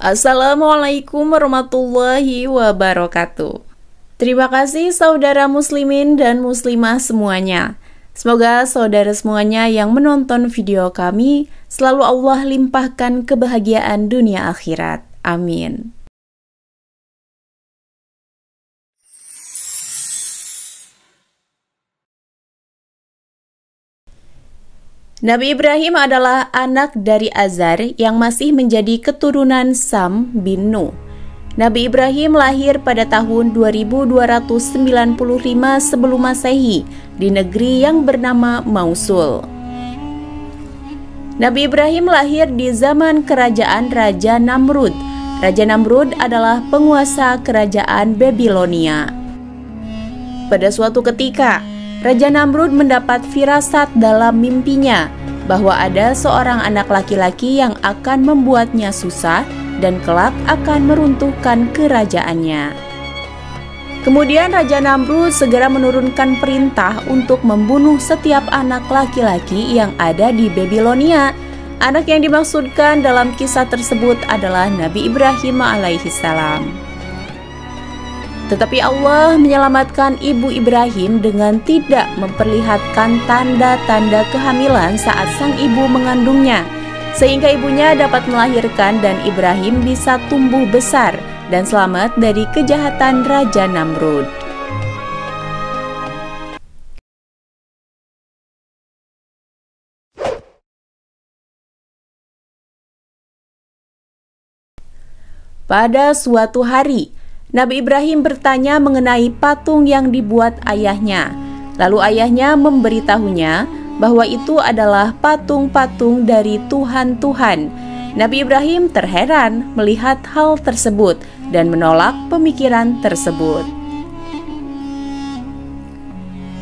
Assalamualaikum warahmatullahi wabarakatuh. Terima kasih saudara muslimin dan muslimah semuanya. Semoga saudara semuanya yang menonton video kami selalu Allah limpahkan kebahagiaan dunia akhirat. Amin. Nabi Ibrahim adalah anak dari Azar yang masih menjadi keturunan Sam bin Nuh. Nabi Ibrahim lahir pada tahun 2295 sebelum Masehi di negeri yang bernama Mausul. Nabi Ibrahim lahir di zaman kerajaan Raja Namrud. Raja Namrud adalah penguasa kerajaan Babilonia. Pada suatu ketika, Raja Namrud mendapat firasat dalam mimpinya bahwa ada seorang anak laki-laki yang akan membuatnya susah dan kelak akan meruntuhkan kerajaannya. Kemudian Raja Namrud segera menurunkan perintah untuk membunuh setiap anak laki-laki yang ada di Babilonia. Anak yang dimaksudkan dalam kisah tersebut adalah Nabi Ibrahim alaihissalam. Tetapi Allah menyelamatkan ibu Ibrahim dengan tidak memperlihatkan tanda-tanda kehamilan saat sang ibu mengandungnya, sehingga ibunya dapat melahirkan dan Ibrahim bisa tumbuh besar dan selamat dari kejahatan Raja Namrud. Pada suatu hari, Nabi Ibrahim bertanya mengenai patung yang dibuat ayahnya. Lalu ayahnya memberitahunya bahwa itu adalah patung-patung dari Tuhan-Tuhan. Nabi Ibrahim terheran melihat hal tersebut dan menolak pemikiran tersebut.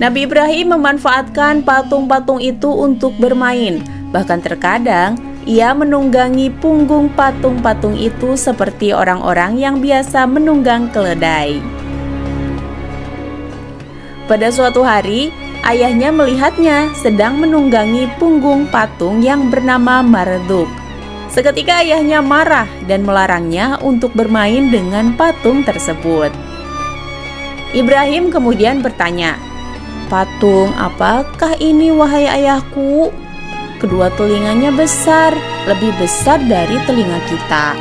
Nabi Ibrahim memanfaatkan patung-patung itu untuk bermain. Bahkan terkadang ia menunggangi punggung patung-patung itu seperti orang-orang yang biasa menunggang keledai. Pada suatu hari, ayahnya melihatnya sedang menunggangi punggung patung yang bernama Marduk. Seketika ayahnya marah dan melarangnya untuk bermain dengan patung tersebut. Ibrahim kemudian bertanya, "Patung apakah ini wahai ayahku? Kedua telinganya besar, lebih besar dari telinga kita."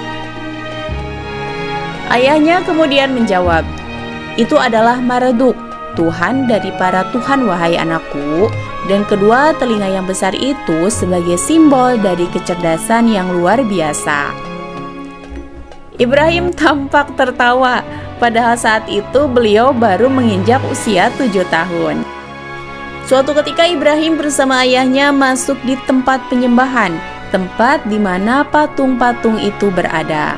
Ayahnya kemudian menjawab, "Itu adalah Marduk, Tuhan dari para Tuhan wahai anakku, dan kedua telinga yang besar itu sebagai simbol dari kecerdasan yang luar biasa." Ibrahim tampak tertawa, padahal saat itu beliau baru menginjak usia 7 tahun. Suatu ketika Ibrahim bersama ayahnya masuk di tempat penyembahan, tempat di mana patung-patung itu berada.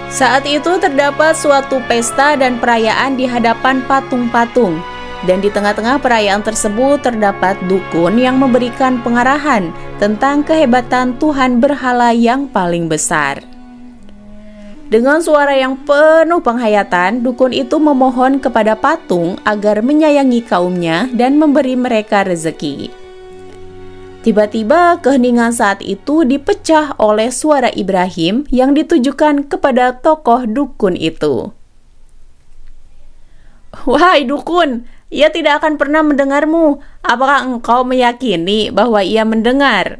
Saat itu terdapat suatu pesta dan perayaan di hadapan patung-patung, dan di tengah-tengah perayaan tersebut terdapat dukun yang memberikan pengarahan tentang kehebatan Tuhan berhala yang paling besar. Dengan suara yang penuh penghayatan, dukun itu memohon kepada patung agar menyayangi kaumnya dan memberi mereka rezeki. Tiba-tiba keheningan saat itu dipecah oleh suara Ibrahim yang ditujukan kepada tokoh dukun itu. "Wahai dukun, ia tidak akan pernah mendengarmu. Apakah engkau meyakini bahwa ia mendengar?"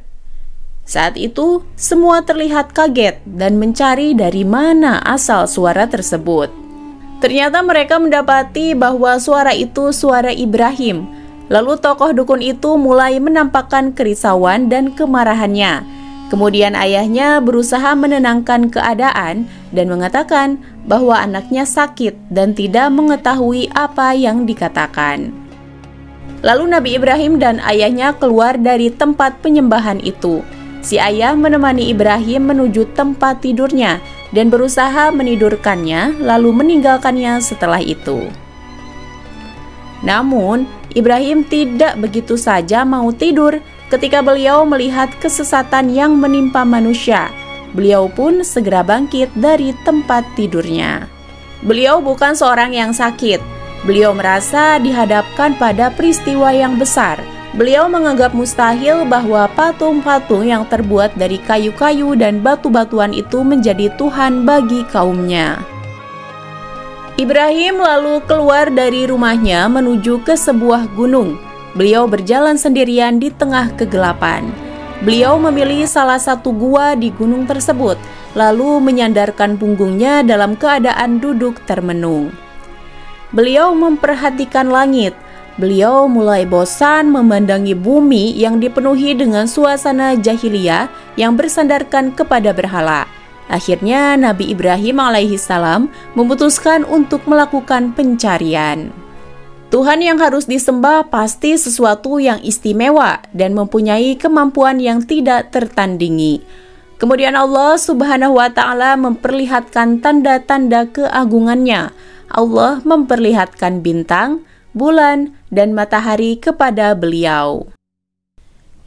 Saat itu, semua terlihat kaget dan mencari dari mana asal suara tersebut. Ternyata mereka mendapati bahwa suara itu suara Ibrahim. Lalu tokoh dukun itu mulai menampakkan kerisauan dan kemarahannya. Kemudian ayahnya berusaha menenangkan keadaan dan mengatakan bahwa anaknya sakit dan tidak mengetahui apa yang dikatakan. Lalu Nabi Ibrahim dan ayahnya keluar dari tempat penyembahan itu. Si ayah menemani Ibrahim menuju tempat tidurnya dan berusaha menidurkannya, lalu meninggalkannya setelah itu. Namun, Ibrahim tidak begitu saja mau tidur ketika beliau melihat kesesatan yang menimpa manusia. Beliau pun segera bangkit dari tempat tidurnya. Beliau bukan seorang yang sakit. Beliau merasa dihadapkan pada peristiwa yang besar Beliau menganggap mustahil bahwa patung-patung yang terbuat dari kayu-kayu dan batu-batuan itu menjadi Tuhan bagi kaumnya. Ibrahim lalu keluar dari rumahnya menuju ke sebuah gunung. Beliau berjalan sendirian di tengah kegelapan. Beliau memilih salah satu gua di gunung tersebut, lalu menyandarkan punggungnya dalam keadaan duduk termenung. Beliau memperhatikan langit. Beliau mulai bosan memandangi bumi yang dipenuhi dengan suasana jahiliyah yang bersandarkan kepada berhala. Akhirnya Nabi Ibrahim alaihissalam memutuskan untuk melakukan pencarian. Tuhan yang harus disembah pasti sesuatu yang istimewa dan mempunyai kemampuan yang tidak tertandingi. Kemudian Allah Subhanahu wa Ta'ala memperlihatkan tanda-tanda keagungannya. Allah memperlihatkan bintang, bulan, dan matahari kepada beliau.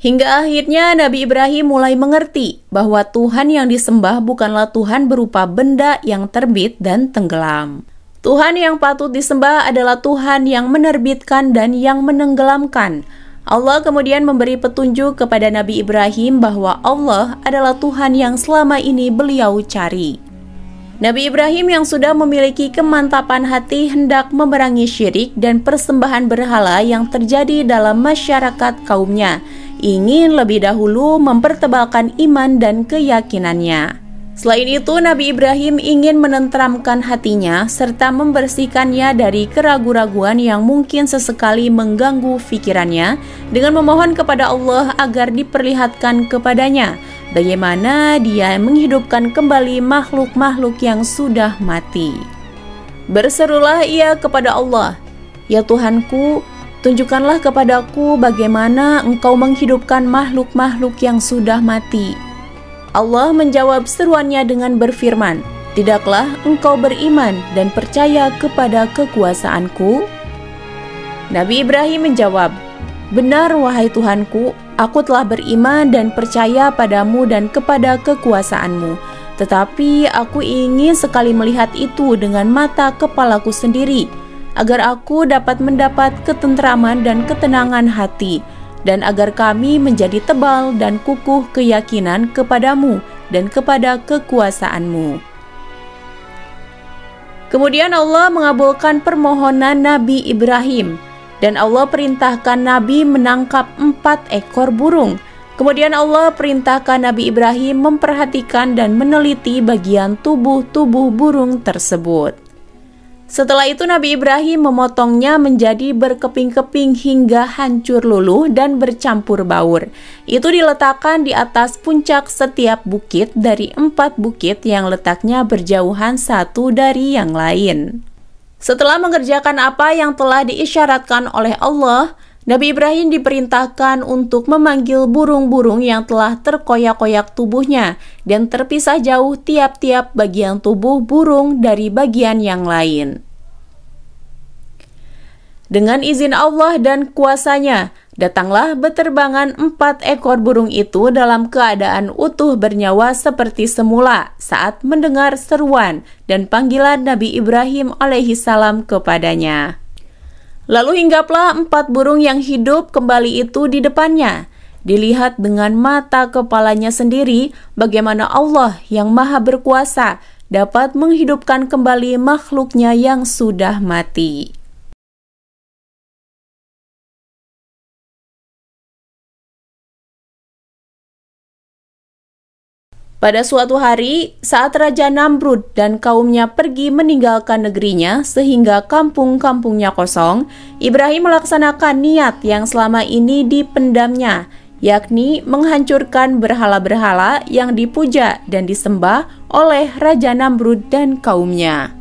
Hingga akhirnya Nabi Ibrahim mulai mengerti bahwa Tuhan yang disembah bukanlah Tuhan berupa benda yang terbit dan tenggelam. Tuhan yang patut disembah adalah Tuhan yang menerbitkan dan yang menenggelamkan. Allah kemudian memberi petunjuk kepada Nabi Ibrahim bahwa Allah adalah Tuhan yang selama ini beliau cari. Nabi Ibrahim yang sudah memiliki kemantapan hati hendak memerangi syirik dan persembahan berhala yang terjadi dalam masyarakat kaumnya, ingin lebih dahulu mempertebalkan iman dan keyakinannya. Selain itu, Nabi Ibrahim ingin menenteramkan hatinya serta membersihkannya dari keraguan-raguan yang mungkin sesekali mengganggu pikirannya dengan memohon kepada Allah agar diperlihatkan kepadanya bagaimana dia menghidupkan kembali makhluk-makhluk yang sudah mati. Berserulah ia kepada Allah, "Ya Tuhanku, tunjukkanlah kepadaku bagaimana Engkau menghidupkan makhluk-makhluk yang sudah mati." Allah menjawab seruannya dengan berfirman, "Tidakkah engkau beriman dan percaya kepada kekuasaanku?" Nabi Ibrahim menjawab, "Benar wahai Tuhanku, aku telah beriman dan percaya padamu dan kepada kekuasaanmu. Tetapi aku ingin sekali melihat itu dengan mata kepalaku sendiri, agar aku dapat mendapat ketentraman dan ketenangan hati, dan agar kami menjadi tebal dan kukuh keyakinan kepadamu dan kepada kekuasaanmu." Kemudian Allah mengabulkan permohonan Nabi Ibrahim, dan Allah perintahkan Nabi menangkap 4 ekor burung. Kemudian Allah perintahkan Nabi Ibrahim memperhatikan dan meneliti bagian tubuh-tubuh burung tersebut. Setelah itu Nabi Ibrahim memotongnya menjadi berkeping-keping hingga hancur luluh dan bercampur baur. Itu diletakkan di atas puncak setiap bukit dari 4 bukit yang letaknya berjauhan satu dari yang lain. Setelah mengerjakan apa yang telah diisyaratkan oleh Allah, Nabi Ibrahim diperintahkan untuk memanggil burung-burung yang telah terkoyak-koyak tubuhnya dan terpisah jauh tiap-tiap bagian tubuh burung dari bagian yang lain. Dengan izin Allah dan kuasanya, datanglah beterbangan 4 ekor burung itu dalam keadaan utuh bernyawa seperti semula saat mendengar seruan dan panggilan Nabi Ibrahim alaihissalam kepadanya. Lalu hinggaplah 4 burung yang hidup kembali itu di depannya. Dilihat dengan mata kepalanya sendiri bagaimana Allah yang maha berkuasa dapat menghidupkan kembali makhluknya yang sudah mati. Pada suatu hari, saat Raja Namrud dan kaumnya pergi meninggalkan negerinya sehingga kampung-kampungnya kosong, Ibrahim melaksanakan niat yang selama ini dipendamnya, yakni menghancurkan berhala-berhala yang dipuja dan disembah oleh Raja Namrud dan kaumnya.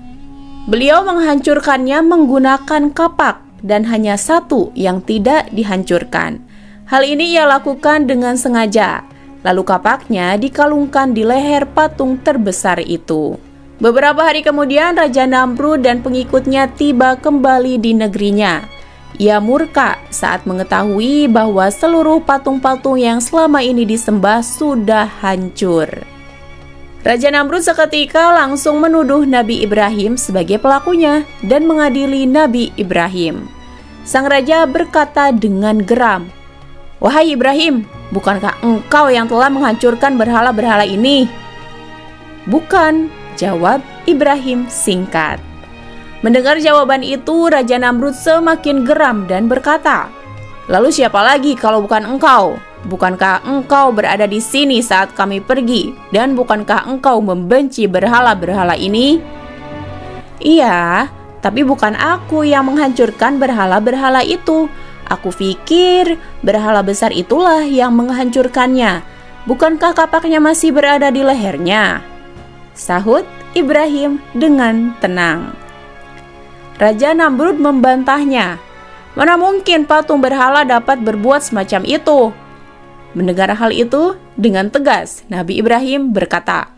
Beliau menghancurkannya menggunakan kapak dan hanya satu yang tidak dihancurkan. Hal ini ia lakukan dengan sengaja. Lalu kapaknya dikalungkan di leher patung terbesar itu. Beberapa hari kemudian Raja Namrud dan pengikutnya tiba kembali di negerinya. Ia murka saat mengetahui bahwa seluruh patung-patung yang selama ini disembah sudah hancur. Raja Namrud seketika langsung menuduh Nabi Ibrahim sebagai pelakunya dan mengadili Nabi Ibrahim. Sang raja berkata dengan geram, "Wahai Ibrahim, bukankah engkau yang telah menghancurkan berhala-berhala ini?" "Bukan," jawab Ibrahim singkat. Mendengar jawaban itu, Raja Namrud semakin geram dan berkata, "Lalu siapa lagi kalau bukan engkau? Bukankah engkau berada di sini saat kami pergi? Dan bukankah engkau membenci berhala-berhala ini?" "Iya, tapi bukan aku yang menghancurkan berhala-berhala itu. Aku pikir berhala besar itulah yang menghancurkannya. Bukankah kapaknya masih berada di lehernya?" sahut Ibrahim dengan tenang. Raja Namrud membantahnya, "Mana mungkin patung berhala dapat berbuat semacam itu?" Mendengar hal itu, dengan tegas Nabi Ibrahim berkata,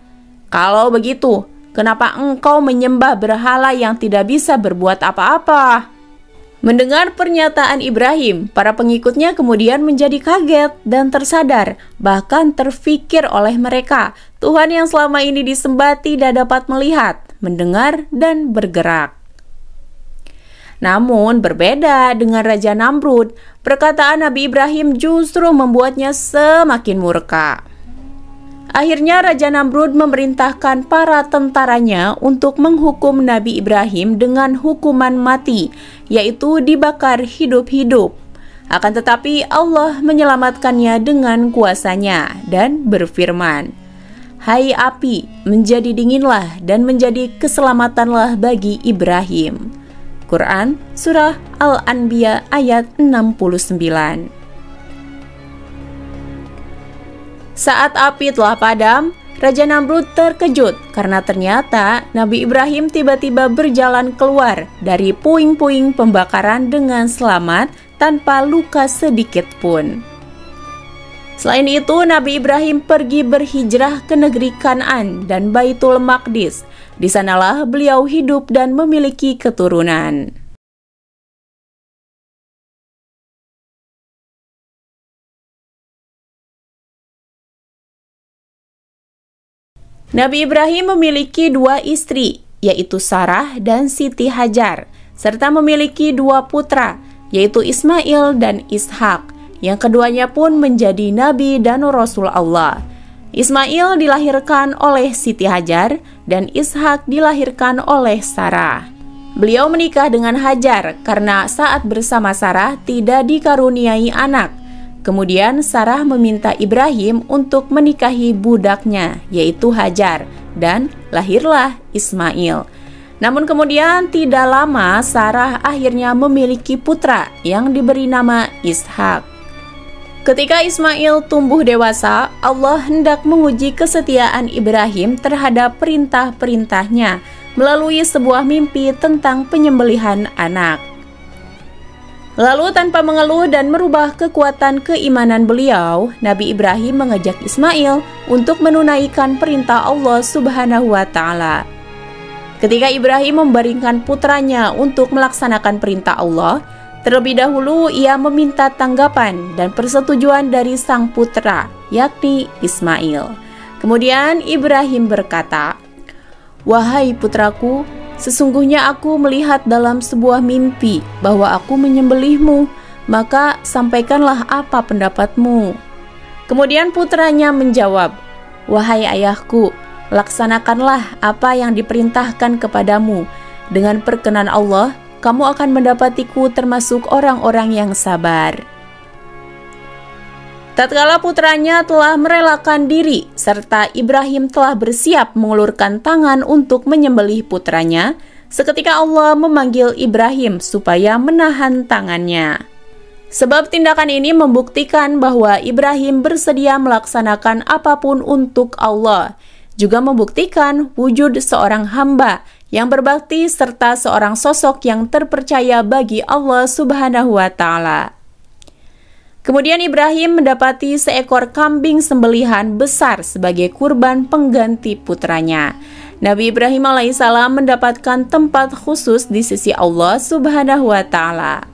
"Kalau begitu, kenapa engkau menyembah berhala yang tidak bisa berbuat apa-apa?" Mendengar pernyataan Ibrahim, para pengikutnya kemudian menjadi kaget dan tersadar, bahkan terfikir oleh mereka, Tuhan yang selama ini disembah tidak dapat melihat, mendengar, dan bergerak. Namun berbeda dengan Raja Namrud, perkataan Nabi Ibrahim justru membuatnya semakin murka. Akhirnya Raja Namrud memerintahkan para tentaranya untuk menghukum Nabi Ibrahim dengan hukuman mati, yaitu dibakar hidup-hidup. Akan tetapi Allah menyelamatkannya dengan kuasanya dan berfirman, "Hai api, menjadi dinginlah dan menjadi keselamatanlah bagi Ibrahim." Quran Surah Al-Anbiya ayat 69. Saat api telah padam, Raja Namrud terkejut karena ternyata Nabi Ibrahim tiba-tiba berjalan keluar dari puing-puing pembakaran dengan selamat tanpa luka sedikit pun. Selain itu, Nabi Ibrahim pergi berhijrah ke negeri Kan'an dan Baitul Maqdis. Di sanalah beliau hidup dan memiliki keturunan. Nabi Ibrahim memiliki dua istri, yaitu Sarah dan Siti Hajar, serta memiliki dua putra, yaitu Ismail dan Ishak, yang keduanya pun menjadi nabi dan rasul Allah. Ismail dilahirkan oleh Siti Hajar dan Ishak dilahirkan oleh Sarah. Beliau menikah dengan Hajar karena saat bersama Sarah tidak dikaruniai anak. Kemudian Sarah meminta Ibrahim untuk menikahi budaknya, yaitu Hajar, dan lahirlah Ismail. Namun kemudian tidak lama Sarah akhirnya memiliki putra yang diberi nama Ishak. Ketika Ismail tumbuh dewasa, Allah hendak menguji kesetiaan Ibrahim terhadap perintah-perintahnya melalui sebuah mimpi tentang penyembelihan anak. Lalu tanpa mengeluh dan merubah kekuatan keimanan beliau, Nabi Ibrahim mengajak Ismail untuk menunaikan perintah Allah Subhanahu wa Ta'ala. Ketika Ibrahim membaringkan putranya untuk melaksanakan perintah Allah, terlebih dahulu ia meminta tanggapan dan persetujuan dari sang putra, yakni Ismail. Kemudian Ibrahim berkata, "Wahai putraku, sesungguhnya aku melihat dalam sebuah mimpi bahwa aku menyembelihmu, maka sampaikanlah apa pendapatmu." Kemudian putranya menjawab, "Wahai ayahku, laksanakanlah apa yang diperintahkan kepadamu. Dengan perkenan Allah, kamu akan mendapatiku termasuk orang-orang yang sabar." Tatkala putranya telah merelakan diri serta Ibrahim telah bersiap mengulurkan tangan untuk menyembelih putranya, seketika Allah memanggil Ibrahim supaya menahan tangannya. Sebab tindakan ini membuktikan bahwa Ibrahim bersedia melaksanakan apapun untuk Allah, juga membuktikan wujud seorang hamba yang berbakti serta seorang sosok yang terpercaya bagi Allah Subhanahu wa Ta'ala. Kemudian Ibrahim mendapati seekor kambing sembelihan besar sebagai kurban pengganti putranya. Nabi Ibrahim alaihissalam mendapatkan tempat khusus di sisi Allah Subhanahu wa Ta'ala.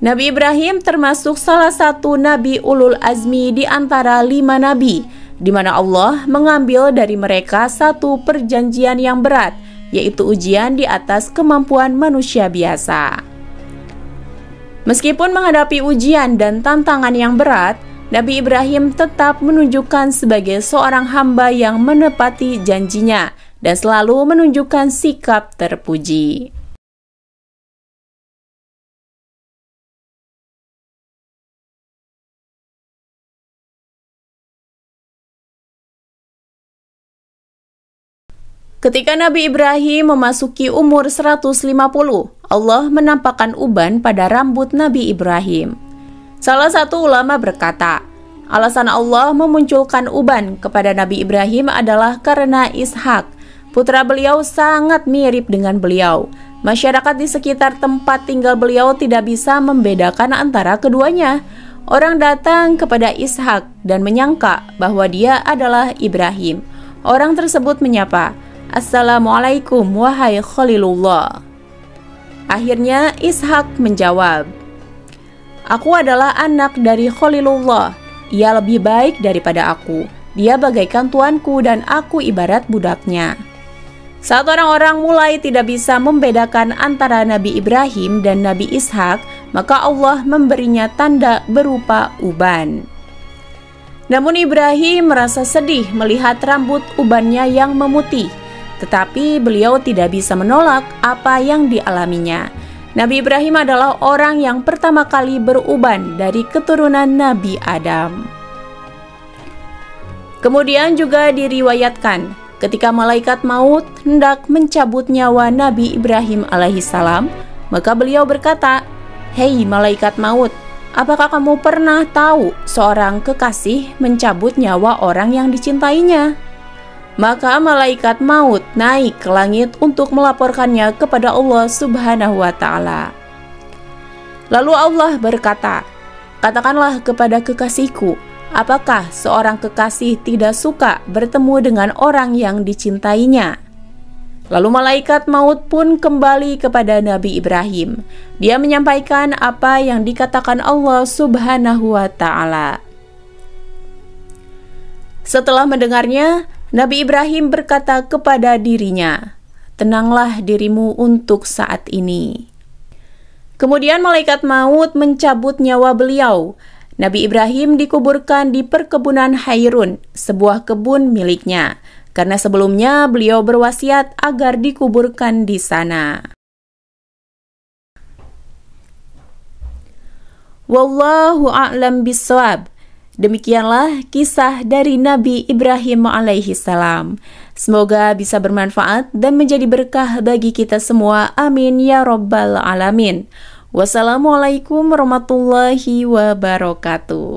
Nabi Ibrahim termasuk salah satu nabi ulul azmi di antara 5 nabi, di mana Allah mengambil dari mereka satu perjanjian yang berat, yaitu ujian di atas kemampuan manusia biasa. Meskipun menghadapi ujian dan tantangan yang berat, Nabi Ibrahim tetap menunjukkan sebagai seorang hamba yang menepati janjinya dan selalu menunjukkan sikap terpuji. Ketika Nabi Ibrahim memasuki umur 150, Allah menampakkan uban pada rambut Nabi Ibrahim. Salah satu ulama berkata, alasan Allah memunculkan uban kepada Nabi Ibrahim adalah karena Ishak, putra beliau, sangat mirip dengan beliau. Masyarakat di sekitar tempat tinggal beliau tidak bisa membedakan antara keduanya. Orang datang kepada Ishak dan menyangka bahwa dia adalah Ibrahim. Orang tersebut menyapa, "Assalamualaikum wahai Khalilullah." Akhirnya Ishak menjawab, "Aku adalah anak dari Khalilullah. Ia lebih baik daripada aku. Dia bagaikan tuanku dan aku ibarat budaknya." Saat orang-orang mulai tidak bisa membedakan antara Nabi Ibrahim dan Nabi Ishak, maka Allah memberinya tanda berupa uban. Namun Ibrahim merasa sedih melihat rambut ubannya yang memutih, tetapi beliau tidak bisa menolak apa yang dialaminya. Nabi Ibrahim adalah orang yang pertama kali beruban dari keturunan Nabi Adam. Kemudian juga diriwayatkan, ketika malaikat maut hendak mencabut nyawa Nabi Ibrahim alaihissalam, maka beliau berkata, "Hei malaikat maut, apakah kamu pernah tahu seorang kekasih mencabut nyawa orang yang dicintainya?" Maka malaikat maut naik ke langit untuk melaporkannya kepada Allah Subhanahu wa Ta'ala. Lalu Allah berkata, "Katakanlah kepada kekasihku, apakah seorang kekasih tidak suka bertemu dengan orang yang dicintainya?" Lalu malaikat maut pun kembali kepada Nabi Ibrahim. Dia menyampaikan apa yang dikatakan Allah Subhanahu wa Ta'ala. Setelah mendengarnya, Nabi Ibrahim berkata kepada dirinya, "Tenanglah dirimu untuk saat ini." Kemudian malaikat maut mencabut nyawa beliau. Nabi Ibrahim dikuburkan di perkebunan Hairun, sebuah kebun miliknya, karena sebelumnya beliau berwasiat agar dikuburkan di sana. Wallahu a'lam bishawab. Demikianlah kisah dari Nabi Ibrahim alaihissalam. Semoga bisa bermanfaat dan menjadi berkah bagi kita semua. Amin ya rabbal alamin. Wassalamualaikum warahmatullahi wabarakatuh.